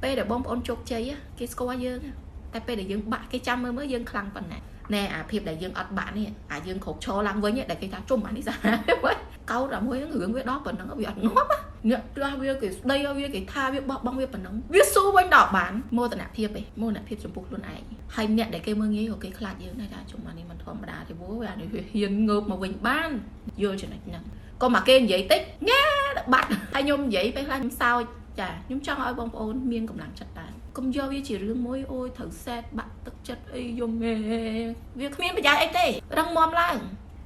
ពេលដែលបងប្អូនជោគជ័យគេស្គាល់យើងតែពេលដែលយើងបាក់គេចាំមើលយើងខ្លាំងប៉ុណ្ណាណែអាភាពដែលយើងអត់បាក់នេះអាយើងគ្រប់ឈរឡើងវិញដែលគេថាជុំអានេះសាកោតអាមួយរឿងវាដល់ប៉ុណ្ណឹងវាអត់ងាប់អ្នកផ្ទះវាគេស្ដីឲ្យវាគេថាវាបោះបង់វាប៉ុណ្ណឹងវាស៊ូវិញដល់បានមោទនភាពឯងមោទនភាពចំពោះខ្លួនឯងហើយអ្នកដែលគេមើលងាយក៏គេខ្លាចយើងដែរថាជុំអានេះមិនធម្មតាទេព្រោះអានេះវាហ៊ានងើបមកវិញបានយល់ចំណុចហ្នឹងក៏មកគេនិយាយតិចញ៉ាបាត់ហើយខ្ញុំនិយាយពេលខ្លះខ្ញុំសើចចាខ្ញុំចង់ឲ្យបងប្អូនមានកម្លាំងចិត្តដែរកុំយកវាជារឿងមួយអូយត្រូវសែតបាក់ទឹកចិត្តអីយំវាគ្មានប្រយោជន៍អីទេរឹងមាំឡើង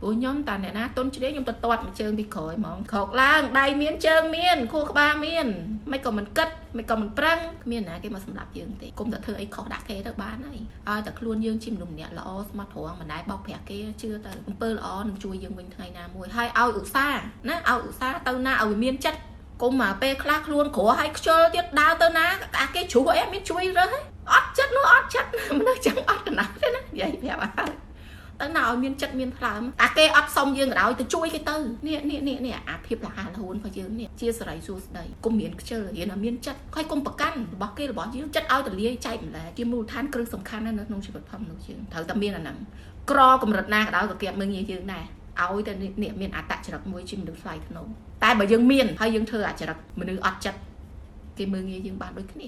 ព្រោះខ្ញុំតាអ្នកណាតុនជ្រាខ្ញុំទៅទាត់មួយជើងពីក្រោយហ្មងក្រោកឡើងដៃមានជើងមានខួរក្បាលមានមិនក៏មិនគិតមិនក៏មិនប្រឹងគ្មានណាគេមកសម្រាប់យើងទេគុំតែធ្វើអីខុសដាក់គេទៅបានហើយឲ្យតែខ្លួនយើងជាមនុស្សម្នាក់ល្អស្មោះត្រង់មិនដែលបោកប្រាស់គេជឿទៅអំពើល្អនឹងជួយយើងវិញថ្ងៃណាមួយហើយឲ្យឧស្សាហ៍ណាឲ្យឧស្សាហ៍ទៅណាឲ្យមានចិត្តគុំមកពេលខ្លះខ្លួនក្រឲ្យខ្ជិលទៀតដើរទៅណាអាគេជ្រុះអីមានជួយរើសអត់ចិត្តនោះអត់ចិត្តមនុស្សចឹងអត់កណាស់ទេណានិយាយប្រាប់ឲ្យទៅណាឲ្យមានចិត្តមានថ្លើមអាគេអត់សុំយើងក៏ដោយទៅជួយគេទៅនេះអាភាពរហ័សរហួនរបស់យើងនេះជាសេរីសួស្តីគុំមានខ្ជិលរៀនឲ្យមានចិត្តហើយកុំប្រកាន់របស់គេរបស់យើងចិត្តឲ្យតលាយចែកម្លែកជាមូលដ្ឋានគ្រឹះសំខាន់ណាស់នៅក្នុងជីវិតផងមនុស្សយើងត្រូវតែមានអាហ្នឹងក្រកម្រិតណាក៏ដោយក៏គេមើលងាយយើងដែរឲ្យតែនេះមានអត្តចរិតមួយជាមនុស្សថ្លៃថ្នូរតែបើយើងមានហើយយើងធ្វើអចរិតមនុស្សអត់ចិត្តគេមើលងាយយើងបានដូចគ្នា